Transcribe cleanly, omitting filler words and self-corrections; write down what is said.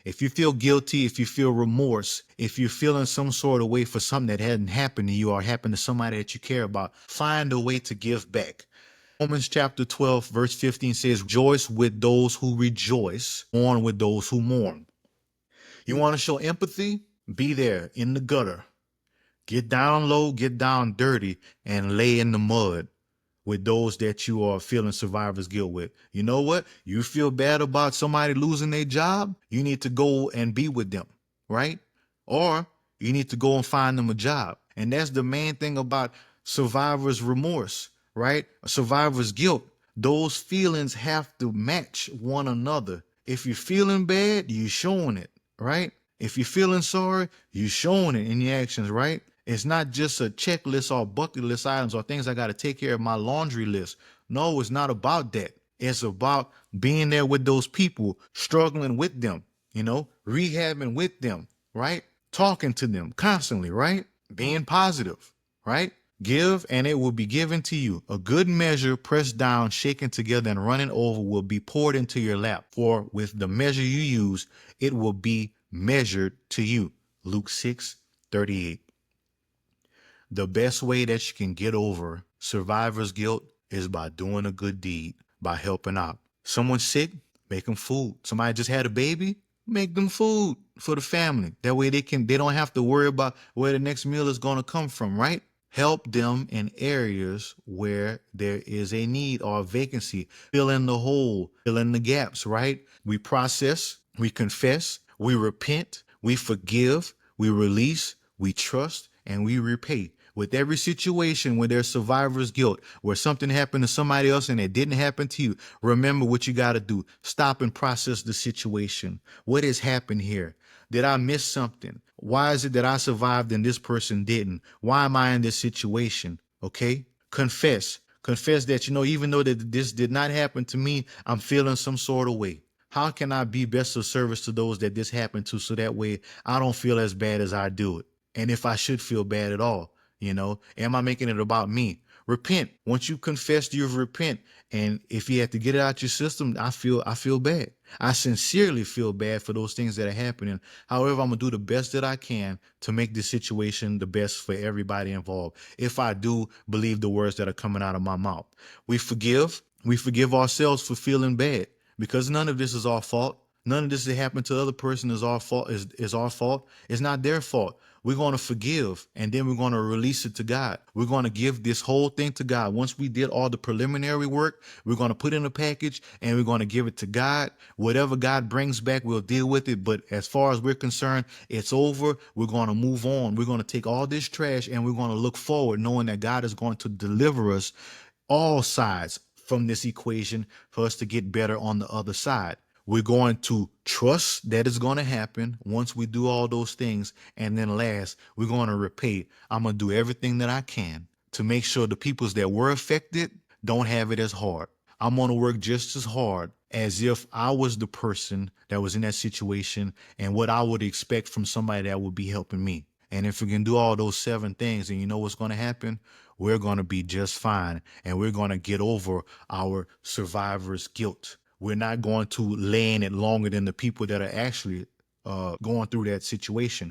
If you feel guilty, if you feel remorse, if you're feeling some sort of way for something that hadn't happened to you or happened to somebody that you care about, find a way to give back. Romans chapter 12, verse 15 says, rejoice with those who rejoice, mourn with those who mourn. You want to show empathy? Be there in the gutter. Get down low, get down dirty, and lay in the mud with those that you are feeling survivor's guilt with. You know what? You feel bad about somebody losing their job? You need to go and be with them, right? Or you need to go and find them a job. And that's the main thing about survivor's remorse, right? Survivor's guilt. Those feelings have to match one another. If you're feeling bad, you're showing it, right? If you're feeling sorry, you're showing it in your actions, right? It's not just a checklist or bucket list items or things I got to take care of my laundry list. No, it's not about that. It's about being there with those people, struggling with them, rehabbing with them, right? Talking to them constantly, right? Being positive, right? Give and it will be given to you. A good measure pressed down, shaken together, and running over will be poured into your lap. For with the measure you use, it will be measured to you. Luke 6:38. The best way that you can get over survivor's guilt is by doing a good deed, by helping out. Someone's sick, make them food. Somebody just had a baby, make them food for the family. That way they don't have to worry about where the next meal is going to come from, right? Help them in areas where there is a need or a vacancy. Fill in the hole, fill in the gaps, right? We process, we confess, we repent, we forgive, we release, we trust, and we repay. With every situation where there's survivor's guilt, where something happened to somebody else and it didn't happen to you, remember what you got to do. Stop and process the situation. What has happened here? Did I miss something? Why is it that I survived and this person didn't? Why am I in this situation? Okay? Confess. Confess that, even though that this did not happen to me, I'm feeling some sort of way. How can I be best of service to those that this happened to so that way I don't feel as bad as I do it? And if I should feel bad at all, am I making it about me? Repent. Once you confess, you've repent. And if you have to get it out your system, I feel bad. I sincerely feel bad for those things that are happening. However, I'm going to do the best that I can to make this situation the best for everybody involved. If I do believe the words that are coming out of my mouth, we forgive ourselves for feeling bad because none of this is our fault. None of this that happened to the other person is our fault. Is our fault. It's not their fault. We're going to forgive, and then we're going to release it to God. We're going to give this whole thing to God. Once we did all the preliminary work, we're going to put in a package, and we're going to give it to God. Whatever God brings back, we'll deal with it. But as far as we're concerned, it's over. We're going to move on. We're going to take all this trash, and we're going to look forward, knowing that God is going to deliver us all sides from this equation for us to get better on the other side. We're going to trust that it's going to happen once we do all those things. And then last, we're going to repay. I'm going to do everything that I can to make sure the peoples that were affected don't have it as hard. I'm going to work just as hard as if I was the person that was in that situation and what I would expect from somebody that would be helping me. And if we can do all those 7 things, and you know what's going to happen? We're going to be just fine. And we're going to get over our survivor's guilt. We're not going to lay in it longer than the people that are actually going through that situation.